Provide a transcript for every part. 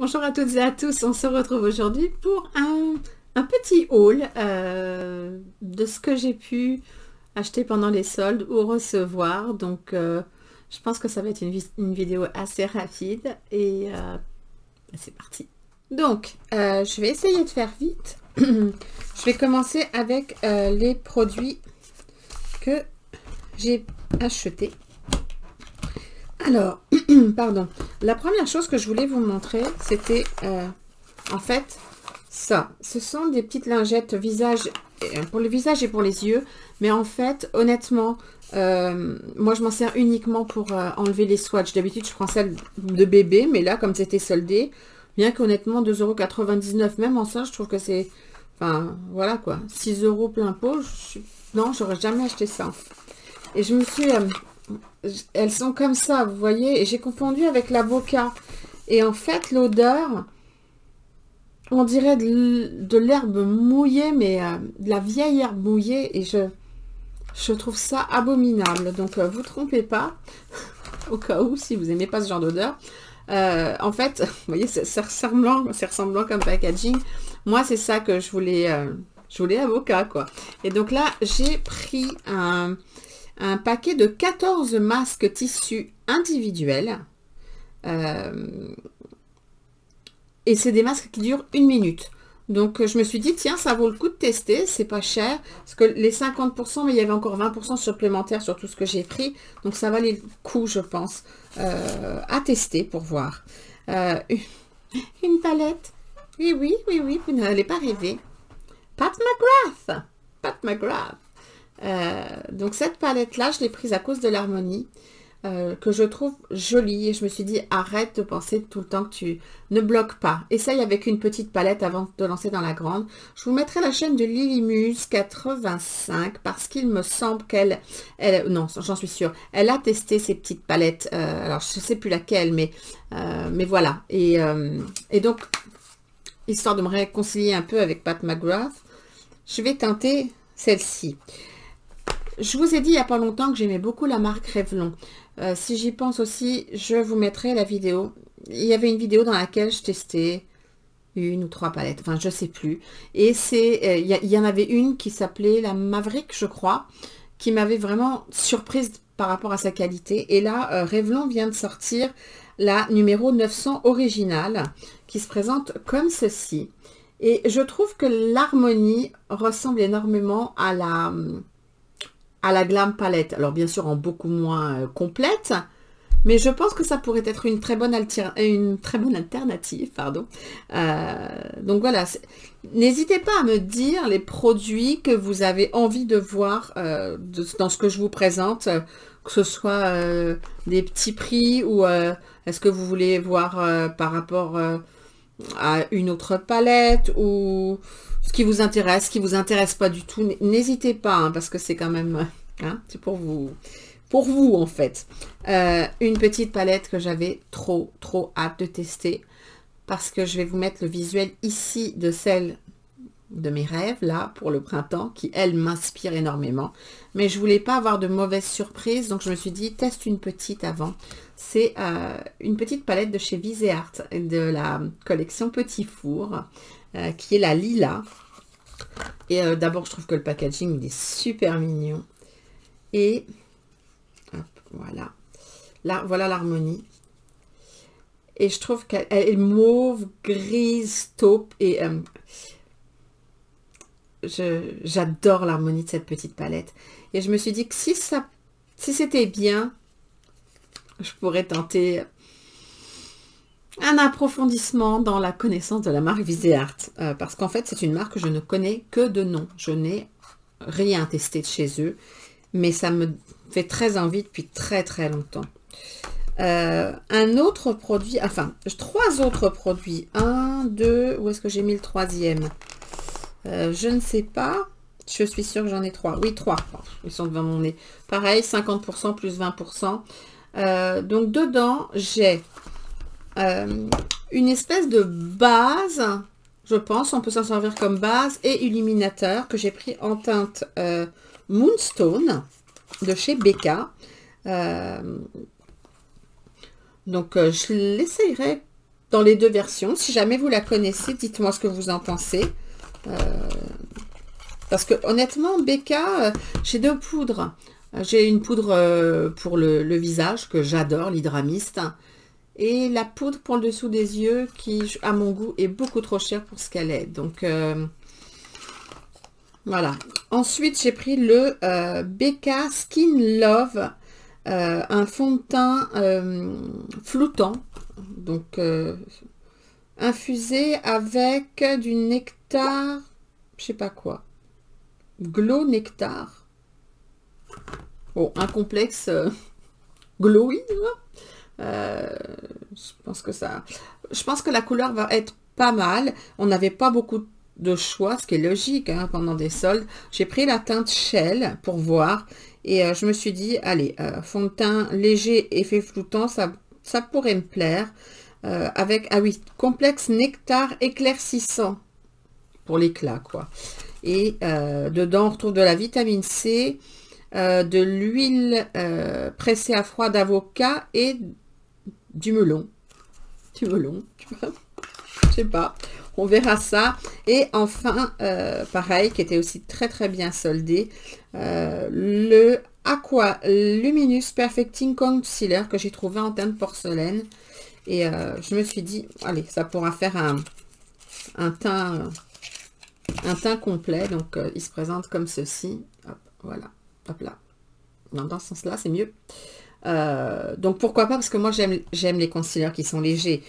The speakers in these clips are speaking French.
Bonjour à toutes et à tous, on se retrouve aujourd'hui pour un petit haul de ce que j'ai pu acheter pendant les soldes ou recevoir. Donc je pense que ça va être une vidéo assez rapide et c'est parti. Donc je vais essayer de faire vite. Je vais commencer avec les produits que j'ai achetés. Alors, pardon, la première chose que je voulais vous montrer, c'était en fait ça. Ce sont des petites lingettes visage, pour le visage et pour les yeux. Mais en fait, honnêtement, moi je m'en sers uniquement pour enlever les swatchs. D'habitude, je prends celle de bébé, mais là, comme c'était soldé, bien qu'honnêtement, 2,99 €, même en ça, je trouve que c'est... Enfin, voilà quoi, 6 € plein pot. Non, j'aurais jamais acheté ça. Et je me suis... elles sont comme ça, vous voyez, et j'ai confondu avec la Boca. Et en fait, l'odeur, on dirait de l'herbe mouillée, mais de la vieille herbe mouillée, et je trouve ça abominable. Donc, vous trompez pas, au cas où, si vous n'aimez pas ce genre d'odeur. En fait, vous voyez, c'est ressemblant comme packaging. Moi, c'est ça que je voulais à Boca, quoi. Et donc là, j'ai pris un paquet de 14 masques tissus individuels. Et c'est des masques qui durent 1 minute. Donc, je me suis dit, tiens, ça vaut le coup de tester. C'est pas cher. Parce que les 50%, mais il y avait encore 20% supplémentaires sur tout ce que j'ai pris. Donc, ça valait le coup, je pense, à tester pour voir. Une palette. Oui, oui, oui, oui, vous n'allez pas rêver. Pat McGrath. Pat McGrath. Donc cette palette là je l'ai prise à cause de l'harmonie que je trouve jolie, et je me suis dit arrête de penser tout le temps que tu ne bloques pas, essaye avec une petite palette avant de te lancer dans la grande. Je vous mettrai la chaîne de Lilymuse 85 parce qu'il me semble qu'elle non, j'en suis sûre, elle a testé ces petites palettes, alors je sais plus laquelle, mais voilà, et donc histoire de me réconcilier un peu avec Pat McGrath, je vais tenter celle-ci. Je vous ai dit il n'y a pas longtemps que j'aimais beaucoup la marque Revlon. Si j'y pense aussi, je vous mettrai la vidéo. Il y avait une vidéo dans laquelle je testais 1 ou 3 palettes, enfin je sais plus. Et c'est, il y en avait une qui s'appelait la Maverick, je crois, qui m'avait vraiment surprise par rapport à sa qualité. Et là, Revlon vient de sortir la numéro 900 originale, qui se présente comme ceci. Et je trouve que l'harmonie ressemble énormément à la Glam Palette. Alors bien sûr en beaucoup moins complète, mais je pense que ça pourrait être une très bonne alternative, pardon. Donc voilà, n'hésitez pas à me dire les produits que vous avez envie de voir dans ce que je vous présente, que ce soit des petits prix ou est-ce que vous voulez voir par rapport à une autre palette, ou ce qui vous intéresse pas du tout. N'hésitez pas, hein, parce que c'est quand même, hein, c'est pour vous en fait. Une petite palette que j'avais trop hâte de tester, parce que je vais vous mettre le visuel ici de celle de mes rêves, là, pour le printemps, qui, elle, m'inspire énormément. Mais je voulais pas avoir de mauvaises surprises, donc je me suis dit, teste une petite avant. C'est une petite palette de chez Viseart, de la collection Petit Four, qui est la Lila. Et d'abord, je trouve que le packaging, il est super mignon. Et, hop, voilà. Là, voilà l'harmonie. Et je trouve qu'elle est mauve, grise, taupe, et... j'adore l'harmonie de cette petite palette, et je me suis dit que si c'était bien, je pourrais tenter un approfondissement dans la connaissance de la marque Viseart, parce qu'en fait c'est une marque que je ne connais que de nom, je n'ai rien testé de chez eux, mais ça me fait très envie depuis très longtemps. Un autre produit, enfin 3 autres produits, 1, 2, où est-ce que j'ai mis le troisième? Je ne sais pas. Je suis sûre que j'en ai 3. Oui, 3. Ils sont devant mon nez. Pareil, 50% plus 20%. Donc, dedans, j'ai une espèce de base. Je pense, on peut s'en servir comme base et illuminateur que j'ai pris en teinte Moonstone de chez Becca. Donc, je l'essayerai dans les deux versions. Si jamais vous la connaissez, dites-moi ce que vous en pensez. Parce que honnêtement, Becca, j'ai deux poudres. J'ai une poudre pour le visage que j'adore, l'Hydramiste. Et la poudre pour le dessous des yeux qui, à mon goût, est beaucoup trop chère pour ce qu'elle est. Donc, voilà. Ensuite, j'ai pris le Becca Skin Love, un fond de teint floutant. Donc, infusé avec du nectar, je sais pas quoi. Glow Nectar. Bon, un complexe glowy. Je pense que la couleur va être pas mal. On n'avait pas beaucoup de choix, ce qui est logique hein, pendant des soldes. J'ai pris la teinte Shell pour voir et je me suis dit allez, fond de teint léger, effet floutant, ça pourrait me plaire avec, ah oui, complexe nectar éclaircissant pour l'éclat quoi. Et dedans on retrouve de la vitamine C, de l'huile pressée à froid d'avocat et du melon, je sais pas, on verra ça. Et enfin, pareil, qui était aussi très très bien soldé, le Aqua Luminous Perfecting Concealer que j'ai trouvé en teinte porcelaine. Et je me suis dit, allez, ça pourra faire un teint complet. Donc, il se présente comme ceci. Hop, voilà, hop là. Non, dans ce sens-là, c'est mieux. Donc pourquoi pas, parce que moi j'aime les concealers qui sont légers,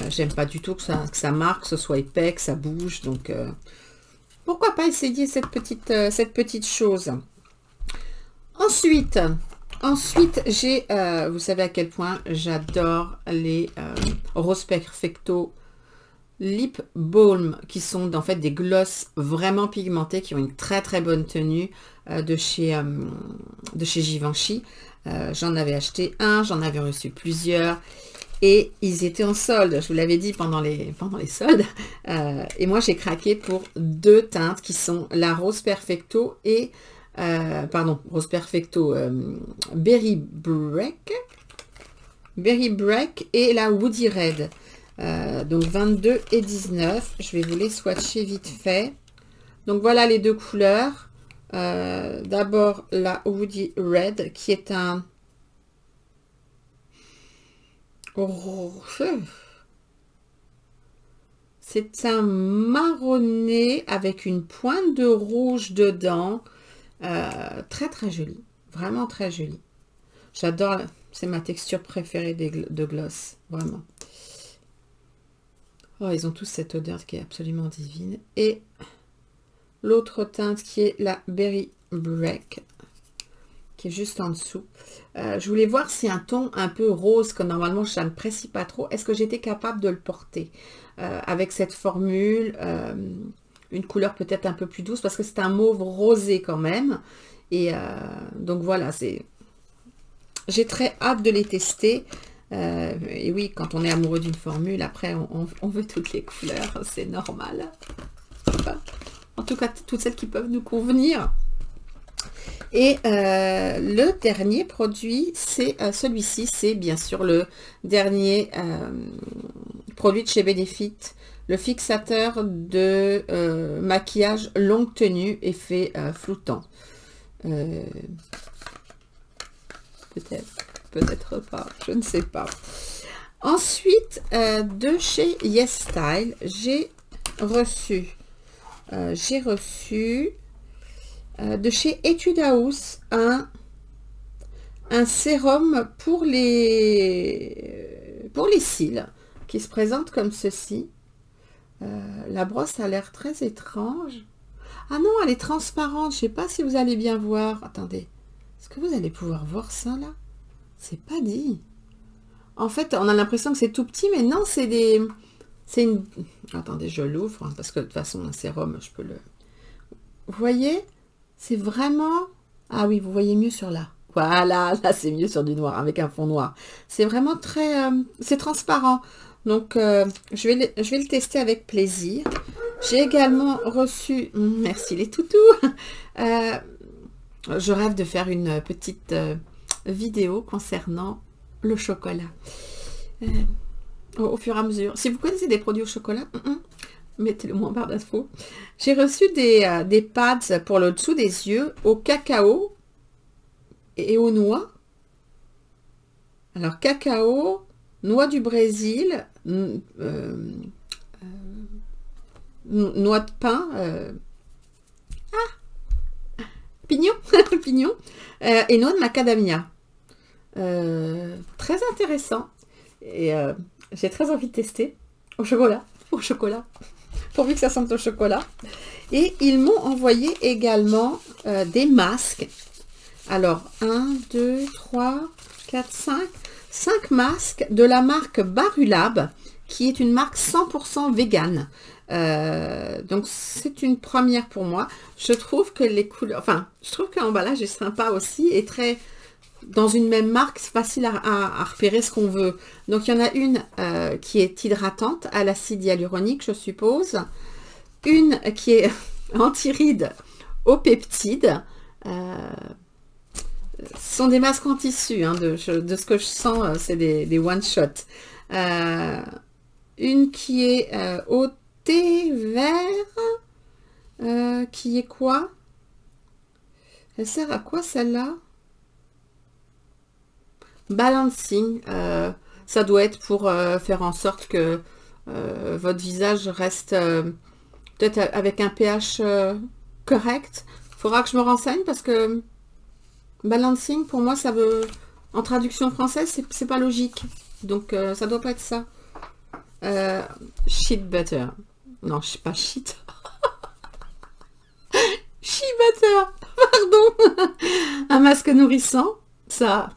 j'aime pas du tout que ça marque, que ce soit épais, que ça bouge, donc pourquoi pas essayer cette petite chose. Ensuite j'ai, vous savez à quel point j'adore les Rose Perfecto Lip Balm, qui sont en fait des glosses vraiment pigmentés, qui ont une très très bonne tenue de chez Givenchy. J'en avais acheté un, j'en avais reçu plusieurs et ils étaient en solde, je vous l'avais dit pendant les soldes, et moi j'ai craqué pour deux teintes qui sont la Rose Perfecto et Rose Perfecto Berry Break et la Woody Red, donc 22 et 19. Je vais vous les swatcher vite fait. Donc voilà les deux couleurs. D'abord la Woody Red qui est un c'est un marronné avec une pointe de rouge dedans, très très joli, vraiment très joli. J'adore, c'est ma texture préférée de gloss, vraiment. Oh, ils ont tous cette odeur qui est absolument divine. Et l'autre teinte qui est la Berry Break, qui est juste en dessous. Je voulais voir si un ton un peu rose, que normalement je n'apprécie pas trop, est-ce que j'étais capable de le porter avec cette formule, une couleur peut-être un peu plus douce, parce que c'est un mauve rosé quand même. Et donc voilà, j'ai très hâte de les tester. Et oui, quand on est amoureux d'une formule, après on veut toutes les couleurs, c'est normal. Enfin, en tout cas, toutes celles qui peuvent nous convenir. Et le dernier produit, c'est celui-ci. C'est bien sûr le dernier produit de chez Benefit. Le fixateur de maquillage longue tenue, effet floutant. Peut-être pas, je ne sais pas. Ensuite, de chez Yes Style, j'ai reçu de chez Etude House un sérum pour les cils qui se présente comme ceci. La brosse a l'air très étrange. Ah non, elle est transparente. Je ne sais pas si vous allez bien voir. Attendez, est-ce que vous allez pouvoir voir ça là? C'est pas dit. En fait, on a l'impression que c'est tout petit, mais non, c'est une... Attendez, je l'ouvre, hein, parce que de toute façon, un sérum, je peux le... Vous voyez? C'est vraiment... Ah oui, vous voyez mieux sur là. Voilà, là, c'est mieux sur du noir, avec un fond noir. C'est vraiment très... c'est transparent. Donc, je vais le tester avec plaisir. J'ai également reçu... Merci les toutous. Je rêve de faire une petite vidéo concernant le chocolat. au fur et à mesure. Si vous connaissez des produits au chocolat, mettez-le moi en barre d'infos. J'ai reçu des pads pour le dessous des yeux au cacao et aux noix. Alors, cacao, noix du Brésil, noix de pin, pignon, pignon, et noix de macadamia. Très intéressant. Et j'ai très envie de tester au chocolat, pourvu que ça sente au chocolat. Et ils m'ont envoyé également des masques. Alors, 1, 2, 3, 4, 5 masques de la marque Barulab, qui est une marque 100% végane. Donc, c'est une première pour moi. Je trouve que les couleurs, enfin, je trouve que l'emballage est sympa aussi et très... Dans une même marque, c'est facile à repérer ce qu'on veut. Donc, il y en a une qui est hydratante à l'acide hyaluronique, je suppose. Une qui est anti-rides aux peptides. Ce sont des masques en tissu, hein, de ce que je sens, c'est des one-shot. Une qui est au thé vert, qui est quoi? Elle sert à quoi celle-là? Balancing, ça doit être pour faire en sorte que votre visage reste peut-être avec un pH correct. Il faudra que je me renseigne parce que balancing, pour moi, ça veut, en traduction française, c'est pas logique. Donc, ça doit pas être ça. Sheet butter. Non, je sais pas sheet. Sheet butter, pardon. Un masque nourrissant, ça...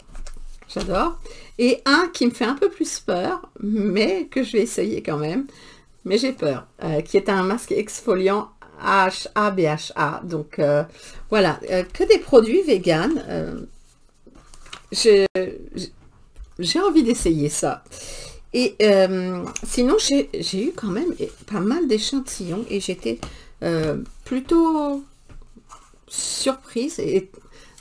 J'adore. Et un qui me fait un peu plus peur, mais que je vais essayer quand même. Mais j'ai peur. Qui est un masque exfoliant AHA, BHA. Donc voilà, que des produits vegan. J'ai envie d'essayer ça. Et sinon, j'ai eu quand même pas mal d'échantillons et j'étais plutôt surprise et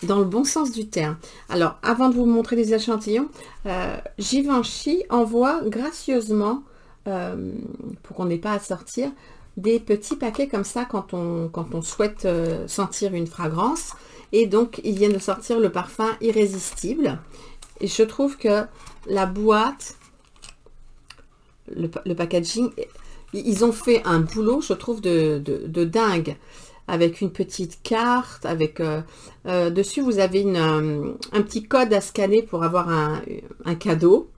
dans le bon sens du terme. Alors, avant de vous montrer les échantillons, Givenchy envoie gracieusement, pour qu'on n'ait pas à sortir, des petits paquets comme ça quand on souhaite sentir une fragrance. Et donc, ils viennent de sortir le parfum Irrésistible. Et je trouve que la boîte, le packaging, ils ont fait un boulot, je trouve, de dingue. Avec une petite carte, avec dessus vous avez un petit code à scanner pour avoir un cadeau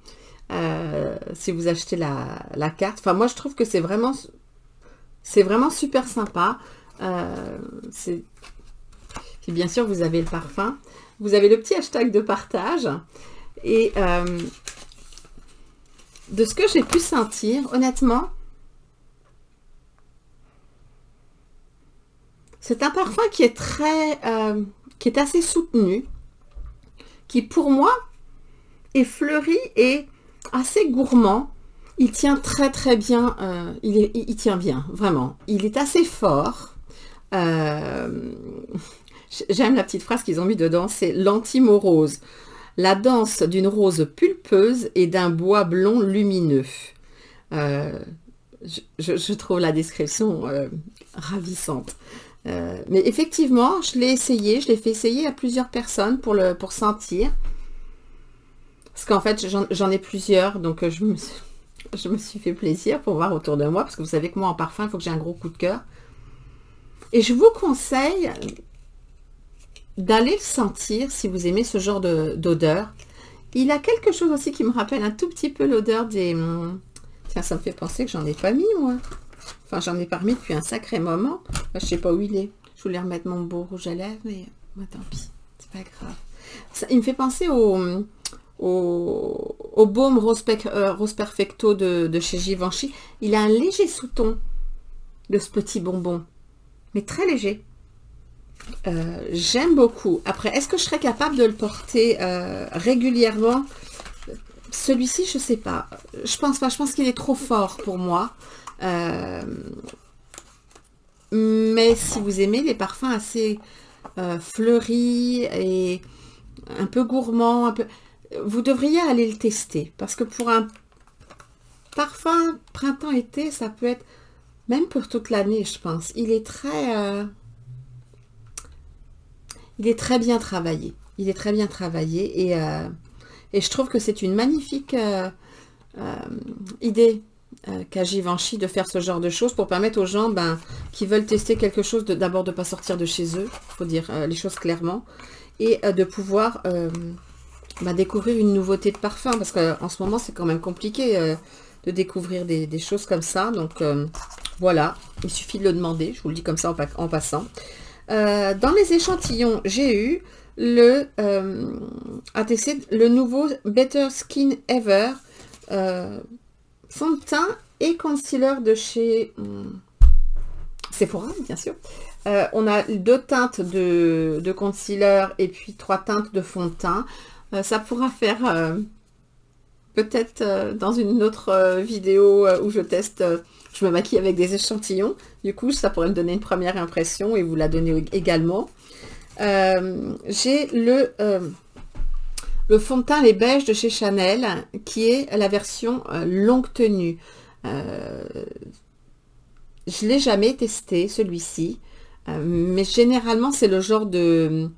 si vous achetez la carte. Enfin, moi je trouve que c'est vraiment super sympa. Puis bien sûr vous avez le parfum, vous avez le petit hashtag de partage et de ce que j'ai pu sentir, honnêtement, c'est un parfum qui est qui est assez soutenu, qui pour moi est fleuri et assez gourmand. Il tient très très bien, il tient bien, vraiment. Il est assez fort. J'aime la petite phrase qu'ils ont mis dedans, c'est l'anti-morose. La danse d'une rose pulpeuse et d'un bois blond lumineux. Je trouve la description ravissante. Mais effectivement, je l'ai essayé, je l'ai fait essayer à plusieurs personnes pour sentir. Parce qu'en fait, j'en ai plusieurs, donc je me suis fait plaisir pour voir autour de moi, parce que vous savez que moi, en parfum, il faut que j'ai un gros coup de cœur. Et je vous conseille d'aller le sentir si vous aimez ce genre d'odeur. Il a quelque chose aussi qui me rappelle un tout petit peu l'odeur des... Tiens, ça me fait penser que j'en ai pas mis, moi. Enfin, j'en ai pas remis depuis un sacré moment. Je sais pas où il est. Je voulais remettre mon beau rouge à lèvres, mais moi, tant pis. C'est pas grave. Ça, il me fait penser au baume Rose Perfecto de chez Givenchy. Il a un léger sous-ton de ce petit bonbon, mais très léger. J'aime beaucoup. Après, est-ce que je serais capable de le porter régulièrement? Celui-ci, je sais pas. Je pense pas. Je pense qu'il est trop fort pour moi. Mais si vous aimez les parfums assez fleuris et un peu gourmands, vous devriez aller le tester. Parce que pour parfum printemps-été, ça peut être même pour toute l'année, je pense. Il est très bien travaillé. Il est très bien travaillé et je trouve que c'est une magnifique idée qu'a Givenchy de faire ce genre de choses pour permettre aux gens qui veulent tester quelque chose, d'abord de ne pas sortir de chez eux, il faut dire les choses clairement, et de pouvoir découvrir une nouveauté de parfum, parce qu'en ce moment c'est quand même compliqué de découvrir des choses comme ça. Donc voilà, il suffit de le demander, je vous le dis comme ça en passant. Dans les échantillons, j'ai eu à tester le nouveau Better Skin Ever fond de teint et concealer de chez Sephora, bien sûr. On a 2 teintes de concealer et puis 3 teintes de fond de teint. Ça pourra faire peut-être dans une autre vidéo où je teste, je me maquille avec des échantillons. Du coup, ça pourrait me donner une première impression et vous la donner également. J'ai le fond de teint Les Beiges de chez Chanel, qui est la version longue tenue. Je ne l'ai jamais testé, celui-ci. Mais généralement, c'est le genre de,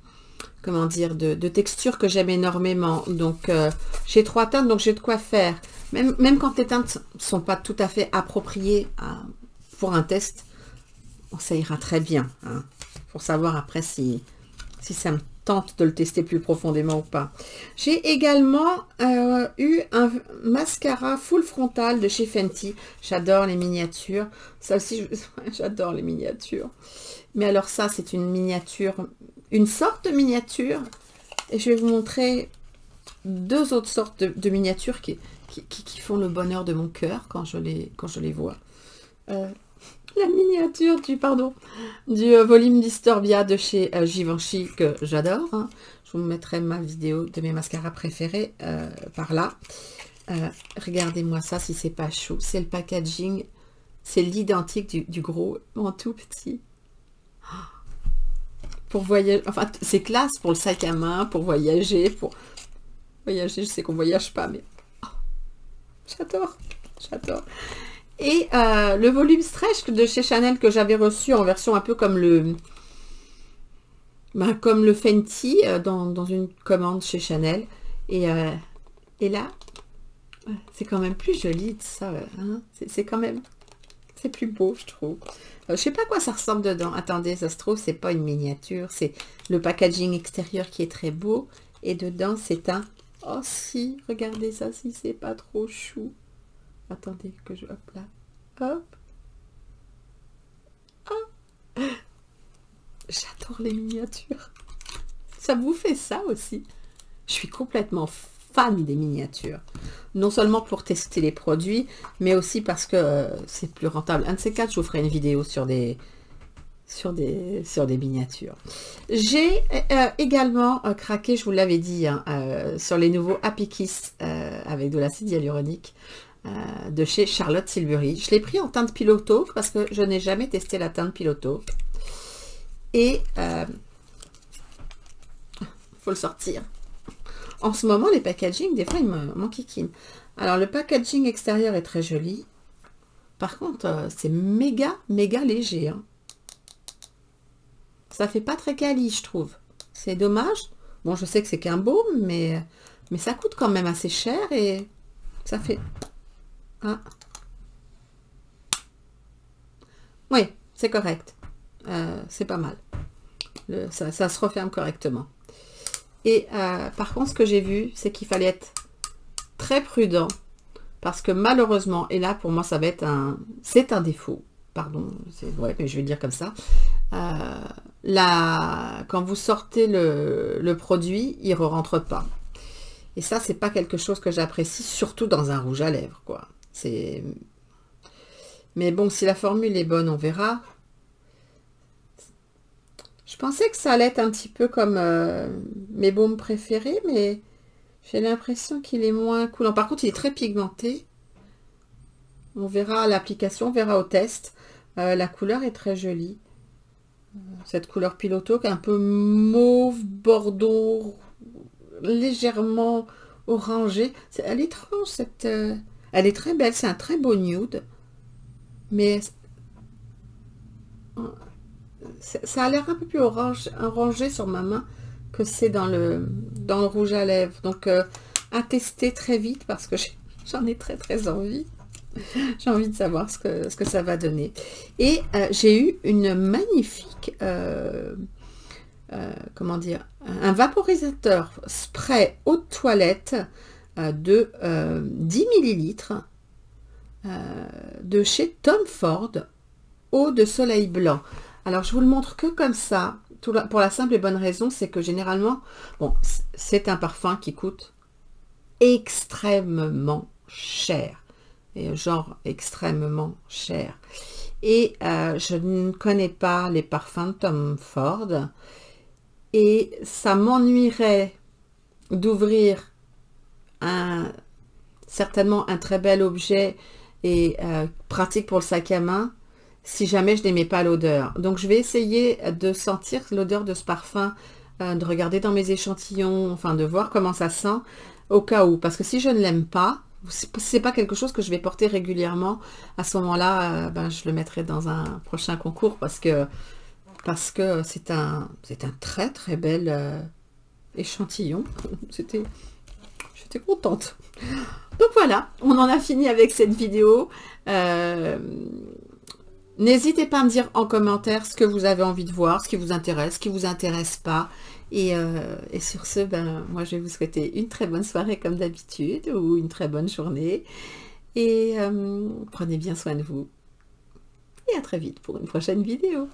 comment dire, de texture que j'aime énormément. Donc, j'ai 3 teintes, donc j'ai de quoi faire. Même quand les teintes ne sont pas tout à fait appropriées pour un test, ça ira très bien. Hein, pour savoir après si ça me tente de le tester plus profondément ou pas. J'ai également eu un mascara full frontal de chez Fenty. J'adore les miniatures. Ça aussi, j'adore les miniatures. Mais alors ça, c'est une miniature, une sorte de miniature. Et je vais vous montrer 2 autres sortes de miniatures qui font le bonheur de mon cœur quand je les vois. La miniature du volume Disturbia de chez Givenchy que j'adore. Hein. Je vous mettrai ma vidéo de mes mascaras préférés par là. Regardez-moi ça si c'est pas chaud. C'est le packaging. C'est l'identique du gros en tout petit. Pour voyager, enfin c'est classe pour le sac à main, pour voyager, je sais qu'on voyage pas, mais j'adore. Et le volume stretch de chez Chanel que j'avais reçu en version un peu comme le Fenty dans une commande chez Chanel. Et là, c'est quand même plus joli ça. Hein, c'est quand même, c'est plus beau, je trouve. Je sais pas à quoi ça ressemble dedans. Attendez, ça se trouve, c'est pas une miniature. C'est le packaging extérieur qui est très beau. Et dedans, c'est un... Oh si, regardez ça, si c'est pas trop chou. Attendez que je... Hop là. Hop. Oh. J'adore les miniatures. Ça vous fait ça aussi? Je suis complètement fan des miniatures. Non seulement pour tester les produits, mais aussi parce que c'est plus rentable. Un de ces 4, je vous ferai une vidéo sur des miniatures. J'ai également craqué, je vous l'avais dit, hein, sur les nouveaux Happy Kiss avec de l'acide hyaluronique de chez Charlotte Tilbury. Je l'ai pris en teinte Piloto parce que je n'ai jamais testé la teinte Piloto. Et faut le sortir. En ce moment, les packaging, des fois, ils m'enquiquinent. Alors, le packaging extérieur est très joli. Par contre, c'est méga léger. Hein. Ça fait pas très quali, je trouve. C'est dommage. Bon, je sais que c'est qu'un baume, mais ça coûte quand même assez cher et ça fait... Ah. Oui, c'est correct. C'est pas mal. Ça se referme correctement. Et par contre, ce que j'ai vu, c'est qu'il fallait être très prudent parce que malheureusement, et là pour moi ça va être c'est un défaut, pardon, ouais, mais je vais le dire comme ça. Quand vous sortez le produit, il ne rentre pas. Et ça, c'est pas quelque chose que j'apprécie, surtout dans un rouge à lèvres, quoi. Mais bon, si la formule est bonne, on verra. Je pensais que ça allait être un petit peu comme mes baumes préférés, mais j'ai l'impression qu'il est moins coulant. Par contre, il est très pigmenté. On verra à l'application, on verra au test. La couleur est très jolie. Cette couleur Piloto qui est un peu mauve, bordeaux, légèrement orangé. Elle est étrange, cette... Elle est très belle, c'est un très beau nude, mais ça a l'air un peu plus orange, orangé sur ma main que c'est dans le rouge à lèvres. Donc, à tester très vite parce que j'en ai très très envie. J'ai envie de savoir ce que ça va donner. Et j'ai eu une magnifique, comment dire, un vaporisateur spray eau de toilette de 10 millilitres de chez Tom Ford, eau de soleil blanc. Alors, je vous le montre que comme ça, pour la simple et bonne raison, c'est que généralement, bon, c'est un parfum qui coûte extrêmement cher. Et genre extrêmement cher. Et je ne connais pas les parfums de Tom Ford. Et ça m'ennuierait d'ouvrir certainement un très bel objet et pratique pour le sac à main si jamais je n'aimais pas l'odeur. Donc je vais essayer de sentir l'odeur de ce parfum, de regarder dans mes échantillons, enfin de voir comment ça sent au cas où. Parce que si je ne l'aime pas, c'est pas quelque chose que je vais porter régulièrement, à ce moment-là, ben, je le mettrai dans un prochain concours parce que c'est un très très bel échantillon. J'étais contente. Donc voilà, on en a fini avec cette vidéo. N'hésitez pas à me dire en commentaire ce que vous avez envie de voir, ce qui vous intéresse, ce qui vous intéresse pas. Et sur ce, ben, moi je vais vous souhaiter une très bonne soirée comme d'habitude, ou une très bonne journée. Et prenez bien soin de vous. Et à très vite pour une prochaine vidéo.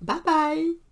Bye bye!